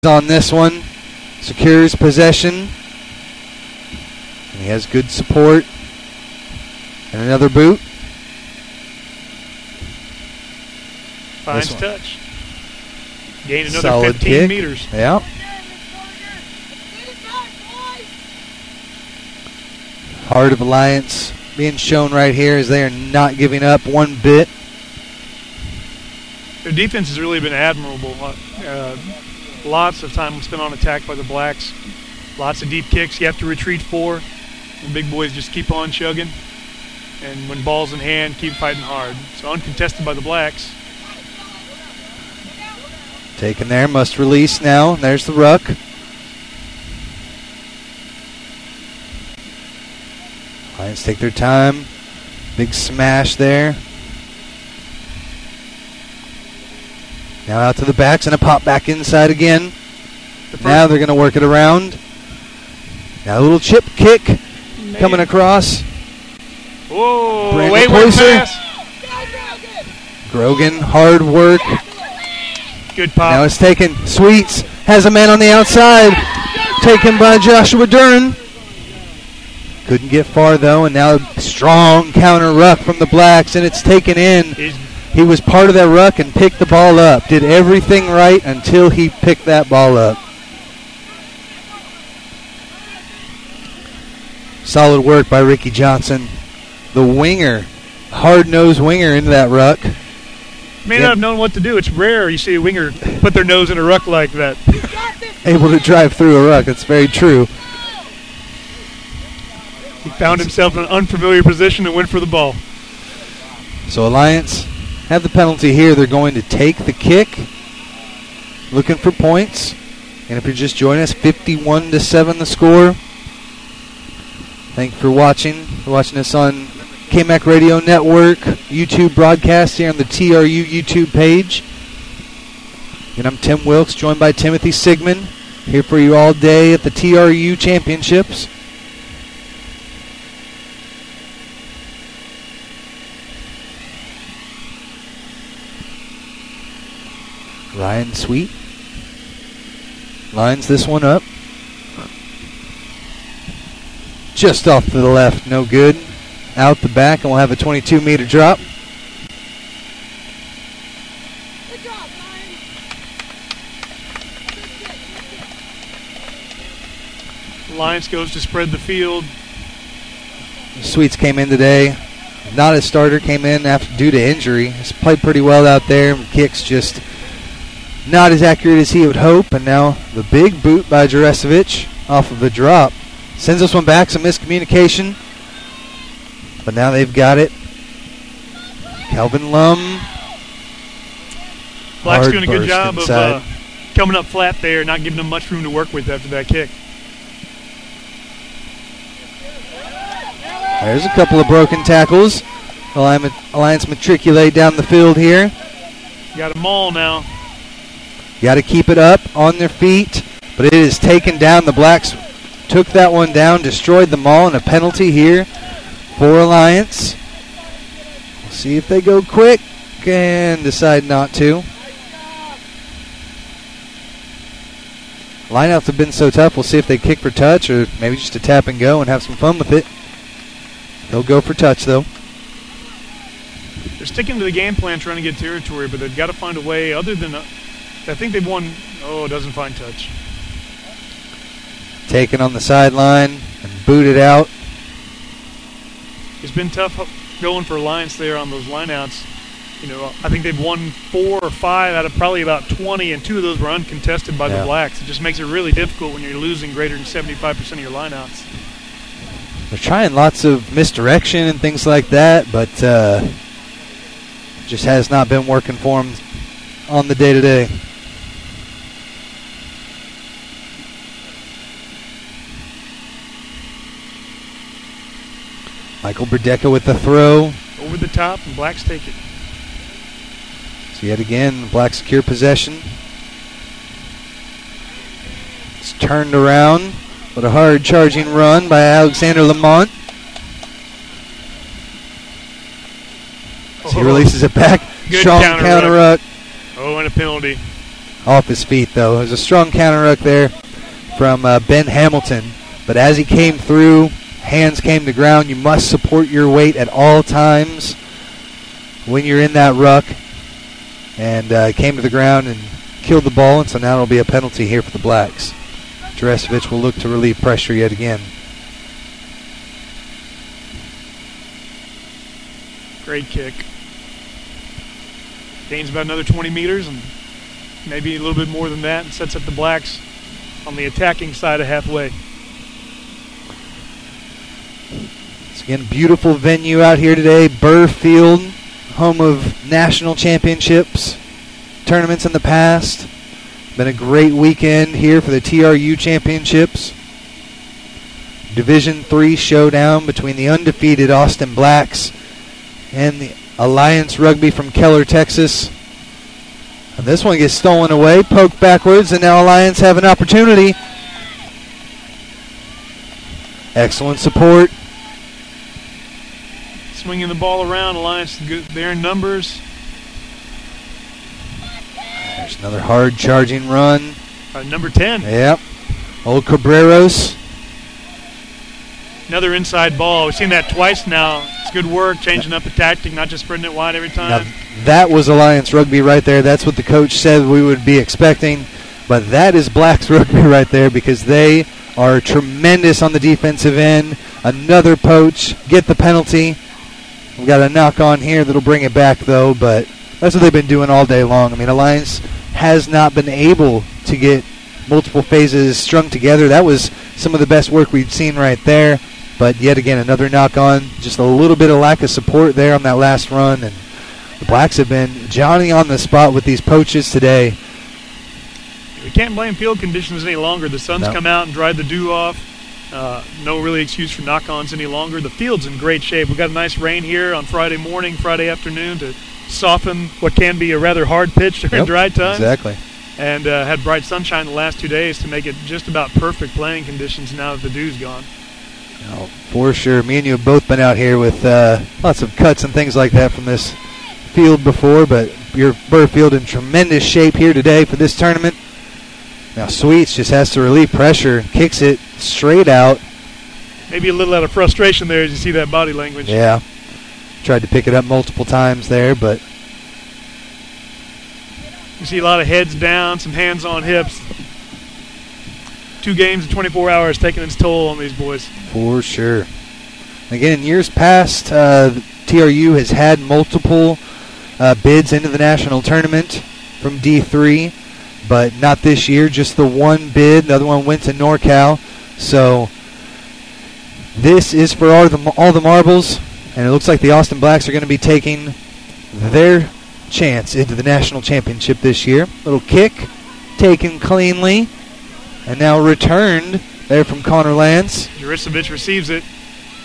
on this one. Secures possession. And he has good support. And another boot. Finds touch. Gained another Solid 15 kick. meters. Yeah. Heart of Alliance being shown right here as they are not giving up one bit. Their defense has really been admirable. Lots of time spent on attack by the Blacks. Lots of deep kicks you have to retreat for. The big boys just keep on chugging. And when ball's in hand, keep fighting hard. So uncontested by the Blacks. Taken there, must release now. There's the ruck. Lions take their time. Big smash there. Now out to the backs and a pop back inside again. Now they're going to work it around. Now a little chip kick coming across. Whoa, wayward pass. Grogan, hard work. Good pop. Now it's taken. Sweets has a man on the outside. Taken by Joshua Duran. Couldn't get far though, and now a strong counter ruck from the Blacks, and it's taken in. He was part of that ruck and picked the ball up. Did everything right until he picked that ball up. Solid work by Ricky Johnson. The winger, hard-nosed winger into that ruck. May not have known what to do. It's rare you see a winger put their nose in a ruck like that. Able to drive through a ruck. That's very true. He found himself in an unfamiliar position and went for the ball. So Alliance have the penalty here. They're going to take the kick. Looking for points. And if you're just joining us, 51-7 the score. Thank you for watching. For watching us on KMAC Radio Network, YouTube broadcast here on the TRU YouTube page. And I'm Tim Wilkes, joined by Timothy Sigmund, here for you all day at the TRU Championships. Ryan Sweet lines this one up. Just off to the left, no good. Out the back, and we'll have a 22-meter drop. Good job, Lions goes to spread the field. Sweets came in today. Not a starter, came in due to injury. He's played pretty well out there. Kicks just not as accurate as he would hope. And now the big boot by Jurasevich off of a drop. Sends this one back, some miscommunication. But now they've got it. Calvin Lum. Black's doing a good job of coming up flat there, not giving them much room to work with after that kick. There's a couple of broken tackles. Alliance matriculate down the field here. Got them all now. Got to keep it up on their feet. But it is taken down. The Blacks took that one down, destroyed them all, and a penalty here for Alliance. We'll see if they go quick and decide not to. Lineouts have been so tough. We'll see if they kick for touch or maybe just a tap and go and have some fun with it. They'll go for touch, though. They're sticking to the game plan, trying to get territory, but they've got to find a way other than I think they've won. Oh, doesn't find touch. Taken on the sideline and booted out. It's been tough going for Alliance there on those lineouts. You know, I think they've won 4 or 5 out of probably about 20, and 2 of those were uncontested by the Blacks. It just makes it really difficult when you're losing greater than 75% of your lineouts. They're trying lots of misdirection and things like that, but just has not been working for them on the day-to-day. Michael Berdecka with the throw. Over the top, and Blacks take it. So yet again, Blacks secure possession. It's turned around. But a hard charging run by Alexander Lamont. So he releases it back. Good Strong counter counter ruck. Oh, and a penalty. off his feet, though. There's a strong counter ruck there from Ben Hamilton. But as he came through, hands came to ground. You must support your weight at all times when you're in that ruck. And came to the ground and killed the ball, and so now it'll be a penalty here for the Blacks. Jurecevic will look to relieve pressure yet again. Great kick. Gains about another 20 meters and maybe a little bit more than that, and sets up the Blacks on the attacking side of halfway. It's again beautiful venue out here today. Burr Field, home of national championships, tournaments in the past. Been a great weekend here for the TRU championships. Division III showdown between the undefeated Austin Blacks and the Alliance Rugby from Keller, Texas. And this one gets stolen away, poked backwards, and now Alliance have an opportunity. Excellent support. Swinging the ball around, Alliance good there in numbers. There's another hard charging run. Number 10. Yep. Old Cabreros. Another inside ball. We've seen that twice now. It's good work, changing up the tactic, not just spreading it wide every time. Now, that was Alliance Rugby right there. That's what the coach said we would be expecting. But that is Blacks Rugby right there, because they are tremendous on the defensive end. Another poach. Get the penalty. We've got a knock on here that'll bring it back, though, but that's what they've been doing all day long. I mean, Alliance has not been able to get multiple phases strung together. That was some of the best work we've seen right there. But yet again, another knock on. Just a little bit of lack of support there on that last run. And the Blacks have been Johnny on the spot with these poaches today. We can't blame field conditions any longer. The sun's come out and dried the dew off. No really excuse for knock-ons any longer. The field's in great shape. We've got a nice rain here on Friday morning, Friday afternoon to soften what can be a rather hard pitch during dry times. Exactly. And had bright sunshine the last 2 days to make it just about perfect playing conditions now that the dew's gone. Oh, for sure. Me and you have both been out here with lots of cuts and things like that from this field before, but your Burr Field in tremendous shape here today for this tournament. Now Sweets just has to relieve pressure, kicks it straight out. Maybe a little out of frustration there as you see that body language. Yeah. Tried to pick it up multiple times there, but you see a lot of heads down, some hands on hips. 2 games in 24 hours taking its toll on these boys. For sure. Again, in years past, TRU has had multiple bids into the national tournament from D3, but not this year, just the one bid. The other one went to NorCal. So this is for all the marbles, and it looks like the Austin Blacks are going to be taking their chance into the national championship this year. Little kick, taken cleanly, and now returned there from Connor Lance. Jurecevic receives it.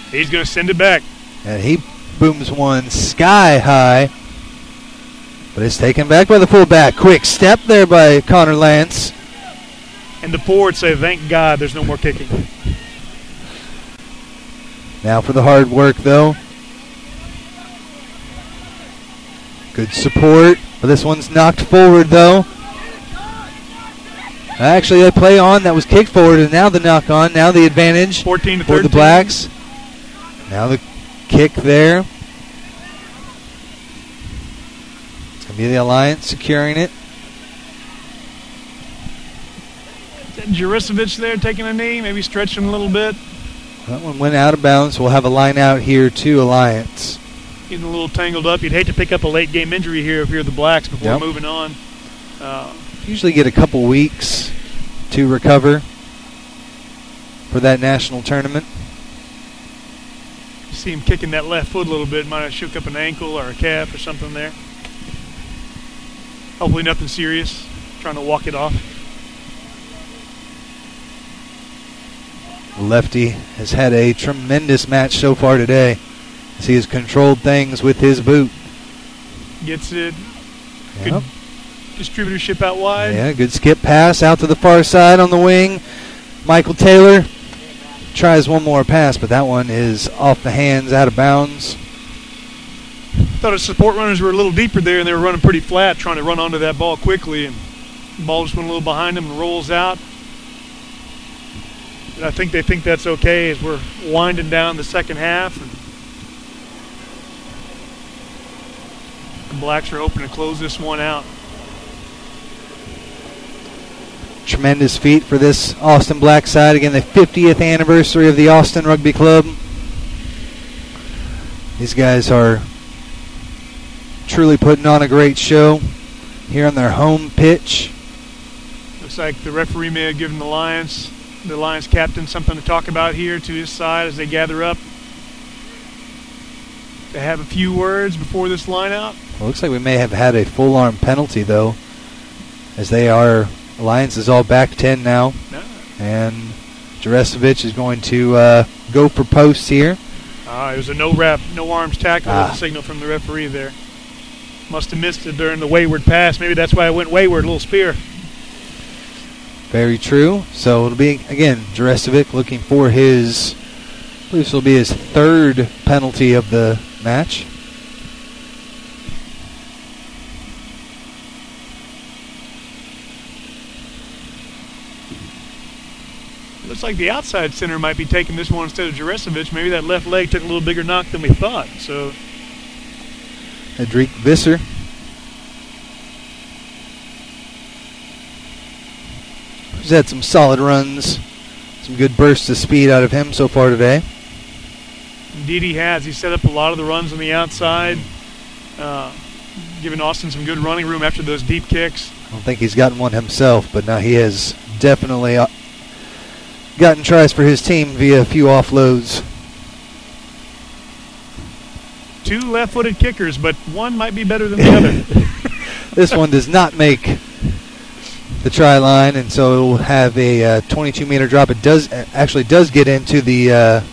He's going to send it back. And he booms one sky high, but it's taken back by the fullback. Quick step there by Connor Lance. And the forwards say, thank God there's no more kicking. Now for the hard work, though. Good support. But this one's knocked forward, though. Actually, a play on that was kicked forward, and now the knock on. Now the advantage 14 to 13 for the Blacks. Now the kick there. It's going to be the Alliance securing it. Jurecevic there taking a knee, maybe stretching a little bit. That one went out of bounds. We'll have a line out here to Alliance. Getting a little tangled up. You'd hate to pick up a late game injury here if you're the Blacks before moving on. Usually get a couple weeks to recover for that national tournament. You see him kicking that left foot a little bit. Might have shook up an ankle or a calf or something there. Hopefully nothing serious. Trying to walk it off. Lefty has had a tremendous match so far today, as he has controlled things with his boot. Gets it. Good distributorship out wide. Yeah, good skip pass out to the far side on the wing. Michael Taylor tries one more pass, but that one is off the hands, out of bounds. Thought his support runners were a little deeper there, and they were running pretty flat, trying to run onto that ball quickly. And Ball just went a little behind him and rolls out. And I think they think that's okay as we're winding down the second half. And the Blacks are hoping to close this one out. Tremendous feat for this Austin Black side. Again, the 50th anniversary of the Austin Rugby Club. These guys are truly putting on a great show here on their home pitch. Looks like the referee may have given the Lions captain something to talk about here to his side as they gather up. They have a few words before this line out. Well, looks like we may have had a full arm penalty though, as they are. Lions is all back 10 now, and Jurecevic is going to go for posts here. It was a no arms tackle with a signal from the referee there. Must have missed it during the wayward pass. Maybe that's why it went wayward, a little spear. Very true. So it'll be, again, Jurecevic looking for his, I believe this will be his third penalty of the match. Looks like the outside center might be taking this one instead of Jurecevic. Maybe that left leg took a little bigger knock than we thought. So, Edric Visser. He's had some solid runs, some good bursts of speed out of him so far today. Indeed he has. He set up a lot of the runs on the outside, giving Austin some good running room after those deep kicks. I don't think he's gotten one himself, but now he has definitely gotten tries for his team via a few offloads. Two left-footed kickers, but one might be better than the other. This one does not make the try line, and so it will have a 22-meter drop. It does get into the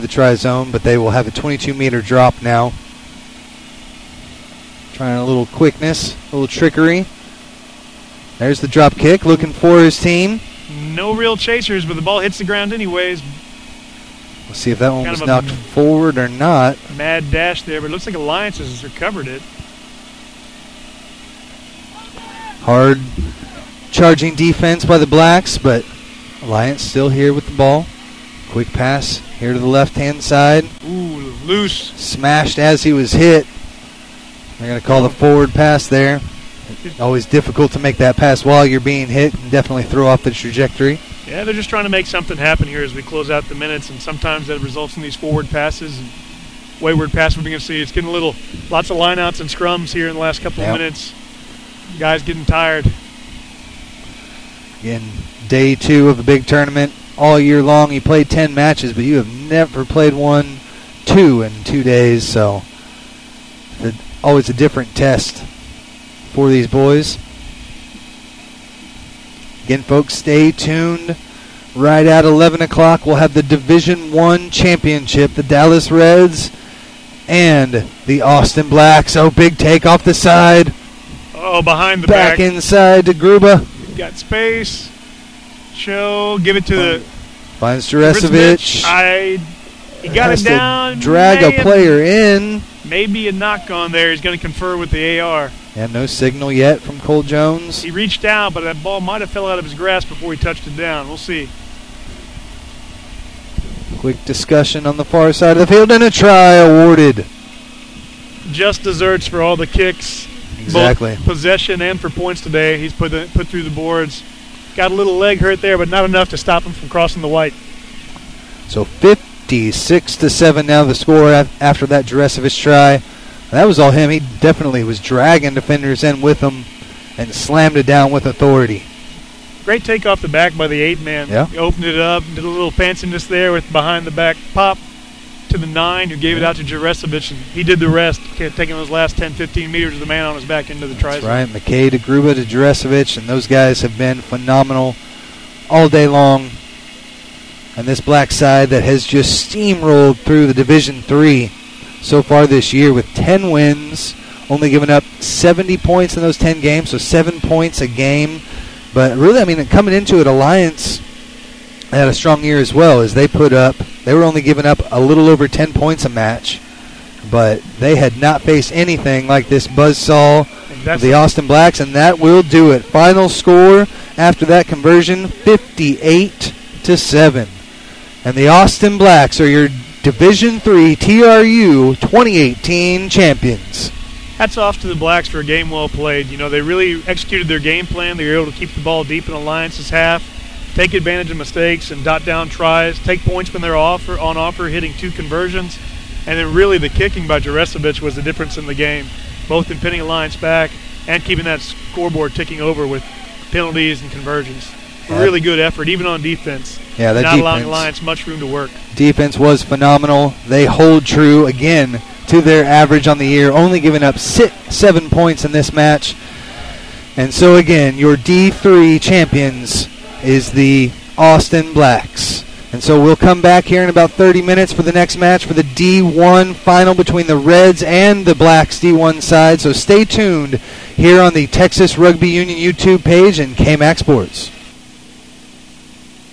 try zone, but they will have a 22-meter drop now. Trying a little quickness, a little trickery. There's the drop kick, looking for his team. No real chasers, but the ball hits the ground anyways. We'll see if that one was knocked forward or not. Mad dash there, but it looks like Alliance has recovered it. Hard charging defense by the Blacks, but Alliance still here with the ball. Quick pass here to the left-hand side. Ooh, loose. Smashed as he was hit. They're going to call the forward pass there. Always difficult to make that pass while you're being hit and definitely throw off the trajectory. Yeah, they're just trying to make something happen here as we close out the minutes, and sometimes that results in these forward passes and wayward passes we're going to see. It's getting lots of lineouts and scrums here in the last couple of minutes. Guys getting tired. Again, day 2 of the big tournament. All year long, you played 10 matches, but you have never played 2 in 2 days, so always a different test for these boys. Again, folks, stay tuned. Right at 11 o'clock, we'll have the Division I Championship, the Dallas Reds and the Austin Blacks. Oh, big take off the side. Oh, behind the back. Back inside to Gruba. Got space. Give it to the... Finds Jurecevic. He got it down. Drag a player in. Maybe a knock on there. He's going to confer with the AR. And no signal yet from Cole Jones. He reached out, but that ball might have fell out of his grasp before he touched it down. We'll see. Quick discussion on the far side of the field, and a try awarded. Just desserts for all the kicks. Exactly. Both possession and for points today. He's put through the boards. Got a little leg hurt there, but not enough to stop him from crossing the white. So 56-7 now the score after that Jurecevic try. That was all him. He definitely was dragging defenders in with him and slammed it down with authority. Great take off the back by the 8-man. Yeah. He opened it up, did a little fanciness there with behind the back pop to the 9, who gave it out to Jurecevic, and he did the rest, taking those last 10-15 meters with the man on his back into the try zone. Right, McKay to Gruba to Jurecevic, and those guys have been phenomenal all day long. And this Black side that has just steamrolled through the Division III so far this year with 10 wins, only giving up 70 points in those 10 games, so 7 points a game. But really, I mean, coming into it, Alliance had a strong year as well, as they were only giving up a little over 10 points a match, but they had not faced anything like this buzzsaw That's the Austin Blacks, and that will do it. Final score after that conversion, 58-7. And the Austin Blacks are your Division III TRU 2018 champions. Hats off to the Blacks for a game well played. You know, they really executed their game plan. They were able to keep the ball deep in Alliance's half, take advantage of mistakes and dot down tries, take points when they're on offer, hitting 2 conversions. And then really the kicking by Jaresovic was the difference in the game, both in pinning Alliance back and keeping that scoreboard ticking over with penalties and conversions. Really good effort, even on defense. Yeah, that not defense, allowing Alliance much room to work. Defense was phenomenal. They hold true again to their average on the year, only giving up 7 points in this match. And so again, your D3 champions is the Austin Blacks. And so we'll come back here in about 30 minutes for the next match for the D1 final between the Reds and the Blacks D1 side. So stay tuned here on the Texas Rugby Union YouTube page and KMAC Sports.